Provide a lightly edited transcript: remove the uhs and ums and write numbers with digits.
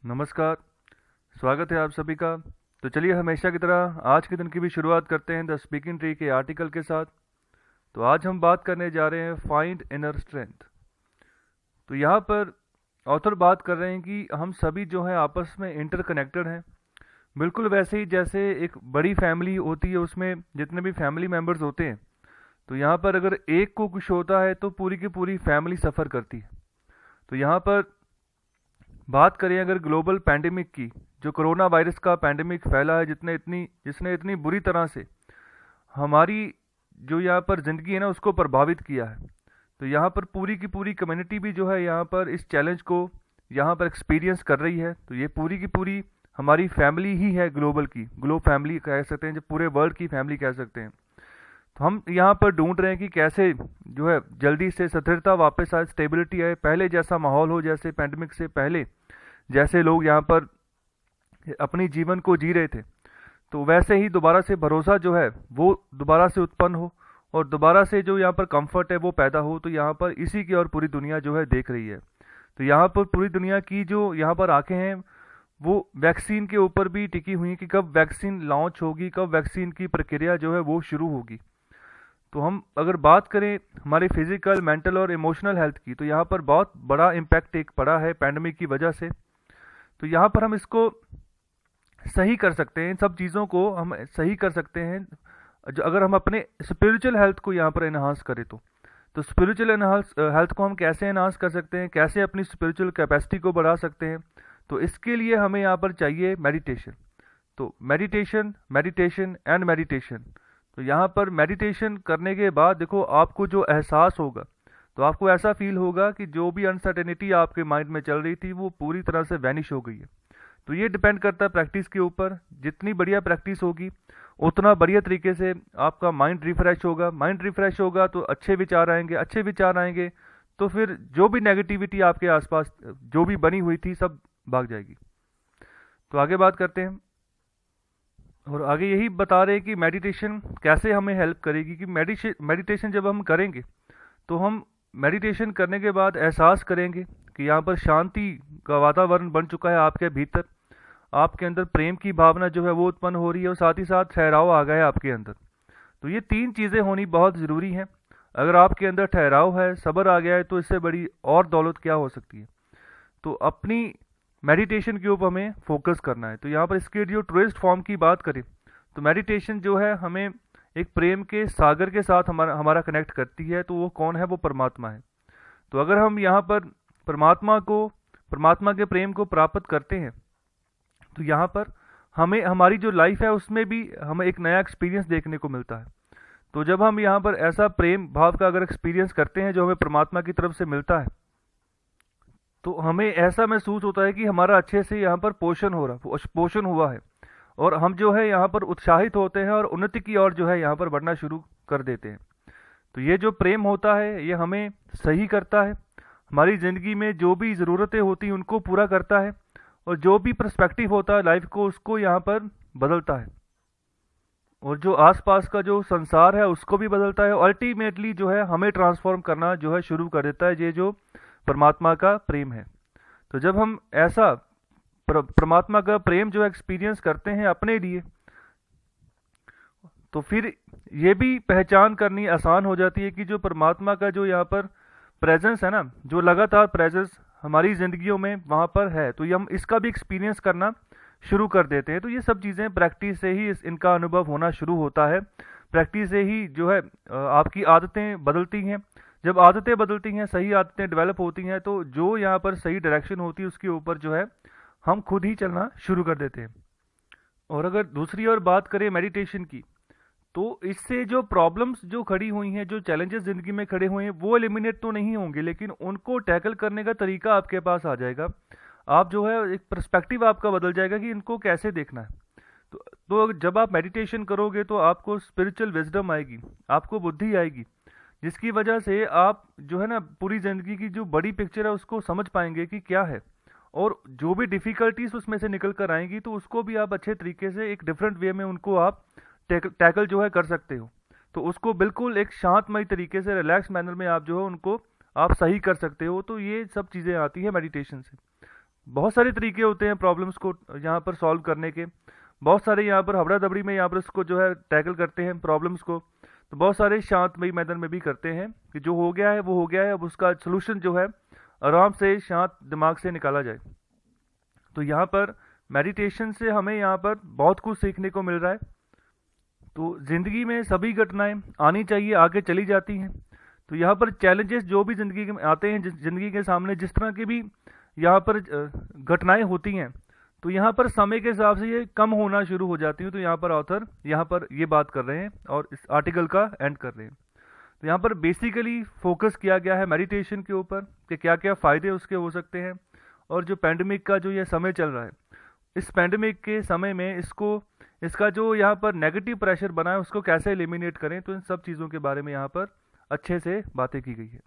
नमस्कार। स्वागत है आप सभी का। तो चलिए हमेशा की तरह आज के दिन की भी शुरुआत करते हैं द स्पीकिंग ट्री के आर्टिकल के साथ। तो आज हम बात करने जा रहे हैं फाइंड इनर स्ट्रेंथ। तो यहाँ पर ऑथर बात कर रहे हैं कि हम सभी जो है आपस में इंटरकनेक्टेड हैं। बिल्कुल वैसे ही जैसे एक बड़ी फैमिली होती है, उसमें जितने भी फैमिली मेम्बर्स होते हैं, तो यहाँ पर अगर एक को कुछ होता है तो पूरी की पूरी फैमिली सफ़र करती है। तो यहाँ पर बात करें अगर ग्लोबल पैंडेमिक की, जो कोरोना वायरस का पैंडेमिक फैला है, जिसने इतनी बुरी तरह से हमारी जो यहाँ पर ज़िंदगी है ना उसको प्रभावित किया है। तो यहाँ पर पूरी की पूरी कम्युनिटी भी जो है यहाँ पर इस चैलेंज को यहाँ पर एक्सपीरियंस कर रही है। तो ये पूरी की पूरी हमारी फैमिली ही है, ग्लोब फैमिली कह सकते हैं, जो पूरे वर्ल्ड की फैमिली कह सकते हैं। तो हम यहाँ पर ढूंढ रहे हैं कि कैसे जो है जल्दी से स्थिरता वापस आए, स्टेबिलिटी आए, पहले जैसा माहौल हो, जैसे पैंडेमिक से पहले जैसे लोग यहाँ पर अपनी जीवन को जी रहे थे, तो वैसे ही दोबारा से भरोसा जो है वो दोबारा से उत्पन्न हो और दोबारा से जो यहाँ पर कंफर्ट है वो पैदा हो। तो यहाँ पर इसी की और पूरी दुनिया जो है देख रही है। तो यहाँ पर पूरी दुनिया की जो यहाँ पर आंखें हैं वो वैक्सीन के ऊपर भी टिकी हुई हैं कि कब वैक्सीन लॉन्च होगी, कब वैक्सीन की प्रक्रिया जो है वो शुरू होगी। तो हम अगर बात करें हमारे फिजिकल, मेंटल और इमोशनल हेल्थ की, तो यहाँ पर बहुत बड़ा इम्पैक्ट एक पड़ा है पैंडमिक की वजह से। तो यहाँ पर हम इसको सही कर सकते हैं, इन सब चीज़ों को हम सही कर सकते हैं जो अगर हम अपने स्पिरिचुअल हेल्थ को यहाँ पर एनहांस करें। तो स्पिरिचुअल हेल्थ को हम कैसे एनहांस कर सकते हैं, कैसे अपनी स्पिरिचुअल कैपेसिटी को बढ़ा सकते हैं। तो इसके लिए हमें यहाँ पर चाहिए मेडिटेशन। तो मेडिटेशन, मेडिटेशन एंड मेडिटेशन। तो यहाँ पर मेडिटेशन करने के बाद देखो आपको जो एहसास होगा, तो आपको ऐसा फील होगा कि जो भी अनसर्टेनिटी आपके माइंड में चल रही थी वो पूरी तरह से वैनिश हो गई है। तो ये डिपेंड करता है प्रैक्टिस के ऊपर। जितनी बढ़िया प्रैक्टिस होगी उतना बढ़िया तरीके से आपका माइंड रिफ्रेश होगा। माइंड रिफ्रेश होगा तो अच्छे विचार आएंगे, अच्छे विचार आएंगे तो फिर जो भी नेगेटिविटी आपके आसपास जो भी बनी हुई थी सब भाग जाएगी। तो आगे बात करते हैं और आगे यही बता रहे हैं कि मेडिटेशन कैसे हमें हेल्प करेगी। कि मेडिटेशन जब हम करेंगे तो हम मेडिटेशन करने के बाद एहसास करेंगे कि यहाँ पर शांति का वातावरण बन चुका है आपके भीतर, आपके अंदर प्रेम की भावना जो है वो उत्पन्न हो रही है और साथ ही साथ ठहराव आ गया है आपके अंदर। तो ये तीन चीज़ें होनी बहुत ज़रूरी हैं। अगर आपके अंदर ठहराव है, सब्र आ गया है, तो इससे बड़ी और दौलत क्या हो सकती है। तो अपनी मेडिटेशन के ऊपर हमें फोकस करना है। तो यहाँ पर इसके जो ट्रूएस्ट फॉर्म की बात करें तो मेडिटेशन जो है हमें एक प्रेम के सागर के साथ हमारा कनेक्ट करती है। तो वो कौन है? वो परमात्मा है। तो अगर हम यहाँ पर परमात्मा के प्रेम को प्राप्त करते हैं तो यहाँ पर हमें हमारी जो लाइफ है उसमें भी हमें एक नया एक्सपीरियंस देखने को मिलता है। तो जब हम यहाँ पर ऐसा प्रेम भाव का अगर एक्सपीरियंस करते हैं जो हमें परमात्मा की तरफ से मिलता है, तो हमें ऐसा महसूस होता है कि हमारा अच्छे से यहाँ पर पोषण हुआ है और हम जो है यहाँ पर उत्साहित होते हैं और उन्नति की ओर जो है यहाँ पर बढ़ना शुरू कर देते हैं। तो ये जो प्रेम होता है ये हमें सही करता है, हमारी ज़िंदगी में जो भी ज़रूरतें होती हैं उनको पूरा करता है और जो भी पर्सपेक्टिव होता है लाइफ को उसको यहाँ पर बदलता है और जो आसपास का जो संसार है उसको भी बदलता है। अल्टीमेटली जो है हमें ट्रांसफॉर्म करना जो है शुरू कर देता है ये जो परमात्मा का प्रेम है। तो जब हम ऐसा परमात्मा का प्रेम जो एक्सपीरियंस करते हैं अपने लिए, तो फिर ये भी पहचान करनी आसान हो जाती है कि जो परमात्मा का जो यहाँ पर प्रेजेंस है ना, जो लगातार प्रेजेंस हमारी ज़िंदगियों में वहाँ पर है, तो ये हम इसका भी एक्सपीरियंस करना शुरू कर देते हैं। तो ये सब चीज़ें प्रैक्टिस से ही इनका अनुभव होना शुरू होता है। प्रैक्टिस से ही जो है आपकी आदतें बदलती हैं। जब आदतें बदलती हैं, सही आदतें डेवलप होती हैं, तो जो यहाँ पर सही डायरेक्शन होती है उसके ऊपर जो है हम खुद ही चलना शुरू कर देते हैं। और अगर दूसरी ओर बात करें मेडिटेशन की, तो इससे जो प्रॉब्लम्स जो खड़ी हुई हैं, जो चैलेंजेस ज़िंदगी में खड़े हुए हैं, वो एलिमिनेट तो नहीं होंगे, लेकिन उनको टैकल करने का तरीका आपके पास आ जाएगा। आप जो है एक पर्सपेक्टिव आपका बदल जाएगा कि इनको कैसे देखना है। तो जब आप मेडिटेशन करोगे तो आपको स्पिरिचुअल विजडम आएगी, आपको बुद्धि आएगी, जिसकी वजह से आप जो है ना पूरी ज़िंदगी की जो बड़ी पिक्चर है उसको समझ पाएंगे कि क्या है, और जो भी डिफ़िकल्टीज उसमें से निकल कर आएंगी तो उसको भी आप अच्छे तरीके से एक डिफरेंट वे में उनको आप टैकल जो है कर सकते हो। तो उसको बिल्कुल एक शांतमय तरीके से, रिलैक्स मैनर में आप जो है उनको आप सही कर सकते हो। तो ये सब चीज़ें आती है मेडिटेशन से। बहुत सारे तरीके होते हैं प्रॉब्लम्स को यहाँ पर सॉल्व करने के। बहुत सारे यहाँ पर हबड़ा दबड़ी में यहाँ पर उसको जो है टैकल करते हैं प्रॉब्लम्स को। तो बहुत सारे शांतमयी मैदान में भी करते हैं कि जो हो गया है वो हो गया है, अब उसका सोल्यूशन जो है आराम से शांत दिमाग से निकाला जाए। तो यहाँ पर मेडिटेशन से हमें यहाँ पर बहुत कुछ सीखने को मिल रहा है। तो ज़िंदगी में सभी घटनाएं आनी चाहिए, आगे चली जाती हैं। तो यहाँ पर चैलेंजेस जो भी ज़िंदगी में आते हैं, ज़िंदगी के सामने जिस तरह की भी यहाँ पर घटनाएं होती हैं, तो यहाँ पर समय के हिसाब से ये कम होना शुरू हो जाती हैं। तो यहाँ पर ऑथर यहाँ पर ये बात कर रहे हैं और इस आर्टिकल का एंड कर रहे हैं। तो यहाँ पर बेसिकली फोकस किया गया है मेडिटेशन के ऊपर कि क्या क्या फ़ायदे उसके हो सकते हैं, और जो पैंडमिक का जो ये समय चल रहा है, इस पैंडमिक के समय में इसका जो यहाँ पर नेगेटिव प्रेशर बना है उसको कैसे एलिमिनेट करें। तो इन सब चीज़ों के बारे में यहाँ पर अच्छे से बातें की गई है।